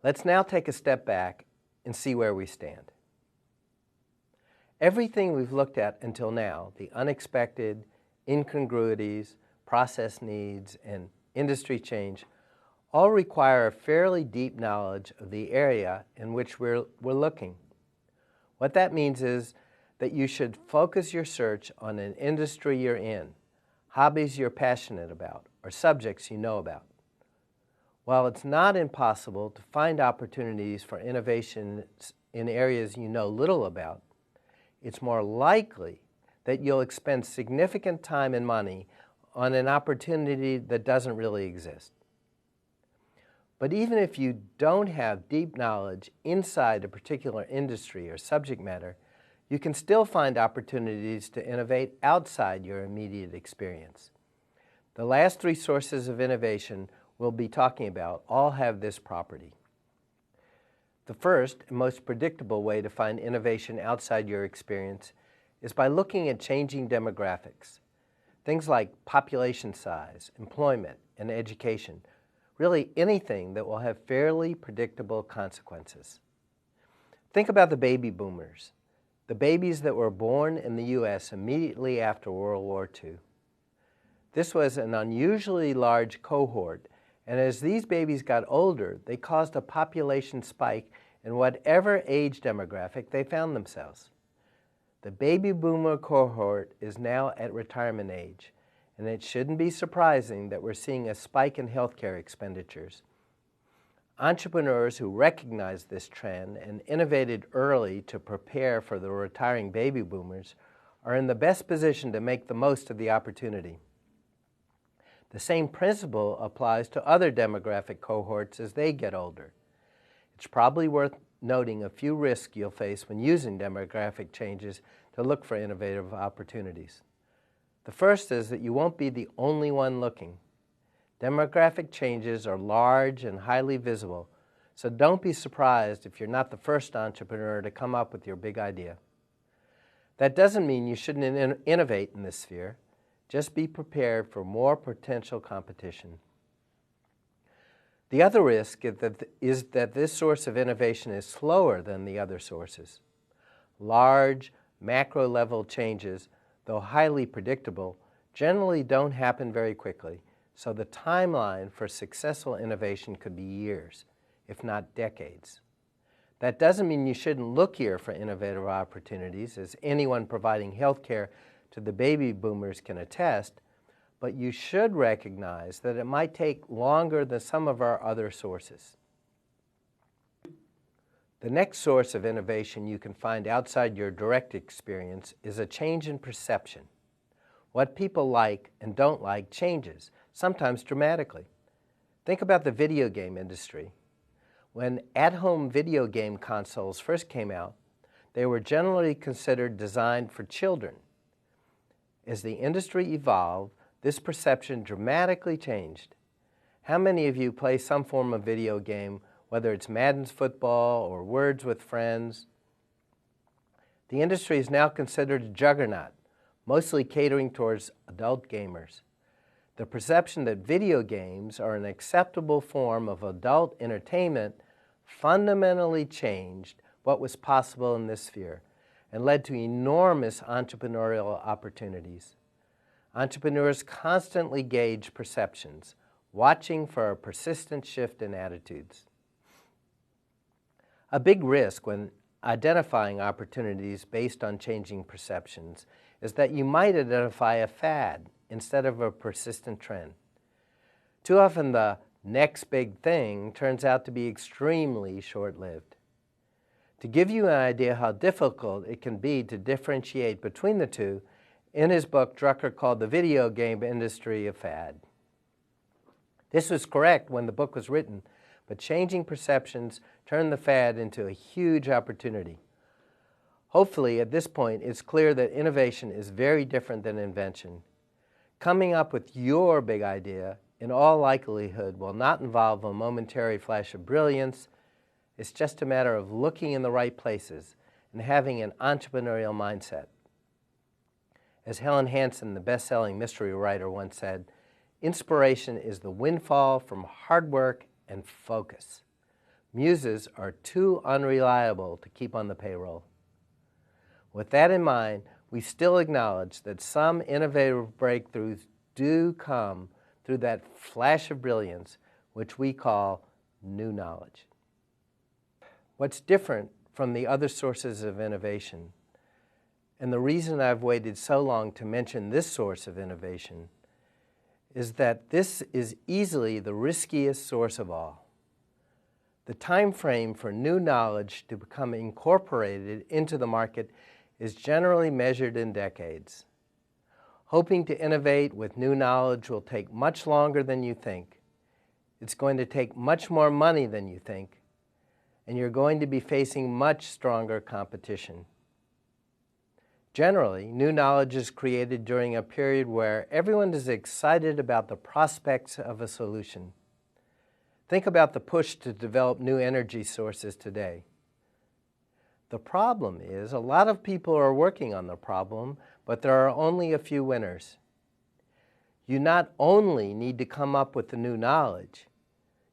Let's now take a step back and see where we stand. Everything we've looked at until now, the unexpected, incongruities, process needs, and industry change, all require a fairly deep knowledge of the area in which we're looking. What that means is that you should focus your search on an industry you're in, hobbies you're passionate about, or subjects you know about. While it's not impossible to find opportunities for innovation in areas you know little about, it's more likely that you'll expend significant time and money on an opportunity that doesn't really exist. But even if you don't have deep knowledge inside a particular industry or subject matter, you can still find opportunities to innovate outside your immediate experience. The last three sources of innovation we'll be talking about all have this property. The first and most predictable way to find innovation outside your experience is by looking at changing demographics. Things like population size, employment, and education. Really anything that will have fairly predictable consequences. Think about the baby boomers, the babies that were born in the U.S. immediately after World War II. This was an unusually large cohort, and as these babies got older, they caused a population spike in whatever age demographic they found themselves. The baby boomer cohort is now at retirement age, and it shouldn't be surprising that we're seeing a spike in healthcare expenditures. Entrepreneurs who recognized this trend and innovated early to prepare for the retiring baby boomers are in the best position to make the most of the opportunity. The same principle applies to other demographic cohorts as they get older. It's probably worth noting a few risks you'll face when using demographic changes to look for innovative opportunities. The first is that you won't be the only one looking. Demographic changes are large and highly visible, so don't be surprised if you're not the first entrepreneur to come up with your big idea. That doesn't mean you shouldn't innovate in this sphere. Just be prepared for more potential competition. The other risk is that this source of innovation is slower than the other sources. Large, macro-level changes, though highly predictable, generally don't happen very quickly, so the timeline for successful innovation could be years, if not decades. That doesn't mean you shouldn't look here for innovative opportunities, as anyone providing health care to the baby boomers can attest, but you should recognize that it might take longer than some of our other sources. The next source of innovation you can find outside your direct experience is a change in perception. What people like and don't like changes, sometimes dramatically. Think about the video game industry. When at-home video game consoles first came out, they were generally considered designed for children. As the industry evolved, this perception dramatically changed. How many of you play some form of video game, whether it's Madden's football or Words with Friends? The industry is now considered a juggernaut, mostly catering towards adult gamers. The perception that video games are an acceptable form of adult entertainment fundamentally changed what was possible in this sphere and led to enormous entrepreneurial opportunities. Entrepreneurs constantly gauge perceptions, watching for a persistent shift in attitudes. A big risk when identifying opportunities based on changing perceptions is that you might identify a fad instead of a persistent trend. Too often the next big thing turns out to be extremely short-lived. To give you an idea how difficult it can be to differentiate between the two, in his book, Drucker called the video game industry a fad. This was correct when the book was written, but changing perceptions turned the fad into a huge opportunity. Hopefully, at this point, it's clear that innovation is very different than invention. Coming up with your big idea, in all likelihood, will not involve a momentary flash of brilliance. It's just a matter of looking in the right places and having an entrepreneurial mindset. As Helen Hansen, the best-selling mystery writer, once said, inspiration is the windfall from hard work and focus. muses are too unreliable to keep on the payroll. With that in mind, we still acknowledge that some innovative breakthroughs do come through that flash of brilliance, which we call new knowledge. What's different from the other sources of innovation, and the reason I've waited so long to mention this source of innovation, is that this is easily the riskiest source of all. The time frame for new knowledge to become incorporated into the market is generally measured in decades. Hoping to innovate with new knowledge will take much longer than you think. It's going to take much more money than you think, and you're going to be facing much stronger competition. Generally, new knowledge is created during a period where everyone is excited about the prospects of a solution. Think about the push to develop new energy sources today. The problem is a lot of people are working on the problem, but there are only a few winners. You not only need to come up with the new knowledge,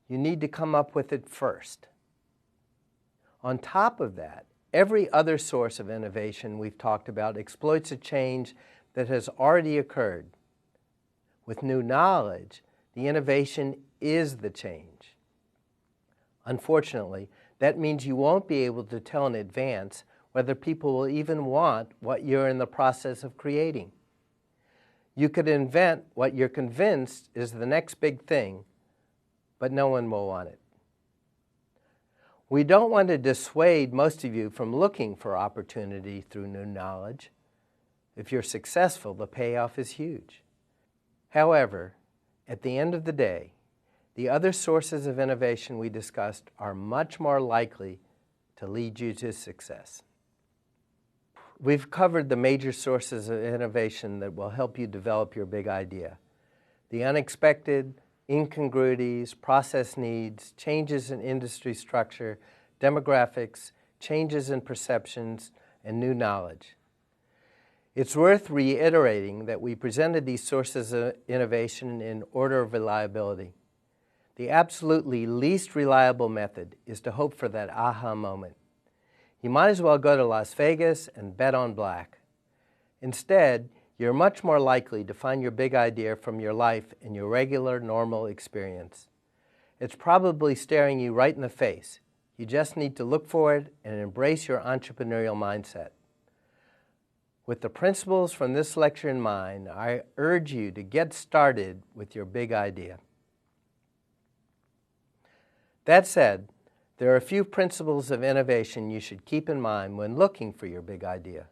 you need to come up with it first. On top of that, every other source of innovation we've talked about exploits a change that has already occurred. With new knowledge, the innovation is the change. Unfortunately, that means you won't be able to tell in advance whether people will even want what you're in the process of creating. You could invent what you're convinced is the next big thing, but no one will want it. We don't want to dissuade most of you from looking for opportunity through new knowledge. If you're successful, the payoff is huge. However, at the end of the day, the other sources of innovation we discussed are much more likely to lead you to success. We've covered the major sources of innovation that will help you develop your big idea. The unexpected, incongruities, process needs, changes in industry structure, demographics, changes in perceptions, and new knowledge. It's worth reiterating that we presented these sources of innovation in order of reliability. The absolutely least reliable method is to hope for that aha moment. You might as well go to Las Vegas and bet on black. Instead, you're much more likely to find your big idea from your life in your regular, normal experience. It's probably staring you right in the face. You just need to look for it and embrace your entrepreneurial mindset. With the principles from this lecture in mind, I urge you to get started with your big idea. That said, there are a few principles of innovation you should keep in mind when looking for your big idea.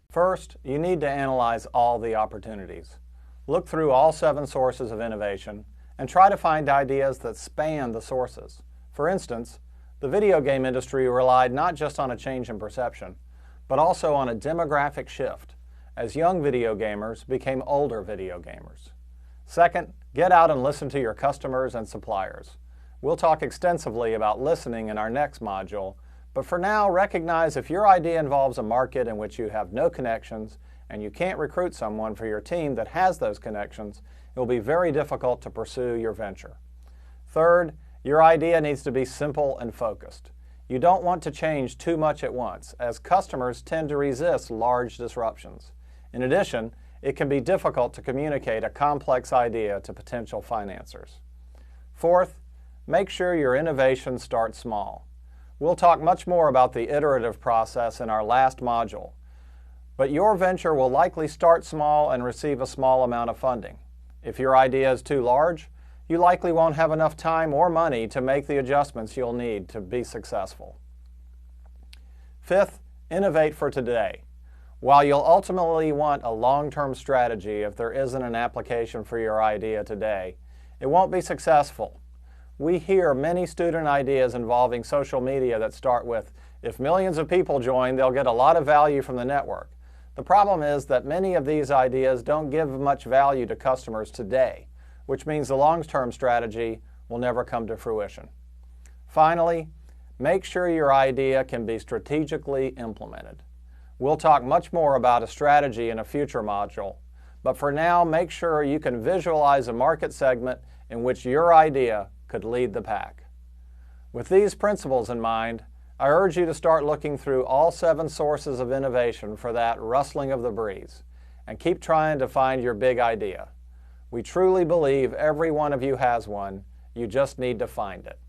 First, you need to analyze all the opportunities. Look through all 7 sources of innovation and try to find ideas that span the sources. For instance, the video game industry relied not just on a change in perception, but also on a demographic shift as young video gamers became older video gamers. Second, get out and listen to your customers and suppliers. We'll talk extensively about listening in our next module, but for now, recognize if your idea involves a market in which you have no connections and you can't recruit someone for your team that has those connections, it will be very difficult to pursue your venture. Third, your idea needs to be simple and focused. You don't want to change too much at once, as customers tend to resist large disruptions. In addition, it can be difficult to communicate a complex idea to potential financiers. Fourth, make sure your innovation starts small. We'll talk much more about the iterative process in our last module, but your venture will likely start small and receive a small amount of funding. If your idea is too large, you likely won't have enough time or money to make the adjustments you'll need to be successful. Fifth, innovate for today. While you'll ultimately want a long-term strategy if there isn't an application for your idea today, it won't be successful. We hear many student ideas involving social media that start with, if millions of people join, they'll get a lot of value from the network. The problem is that many of these ideas don't give much value to customers today, which means the long-term strategy will never come to fruition. Finally, make sure your idea can be strategically implemented. We'll talk much more about a strategy in a future module, but for now, make sure you can visualize a market segment in which your idea could lead the pack. With these principles in mind, I urge you to start looking through all 7 sources of innovation for that rustling of the breeze, and keep trying to find your big idea. We truly believe every one of you has one. You just need to find it.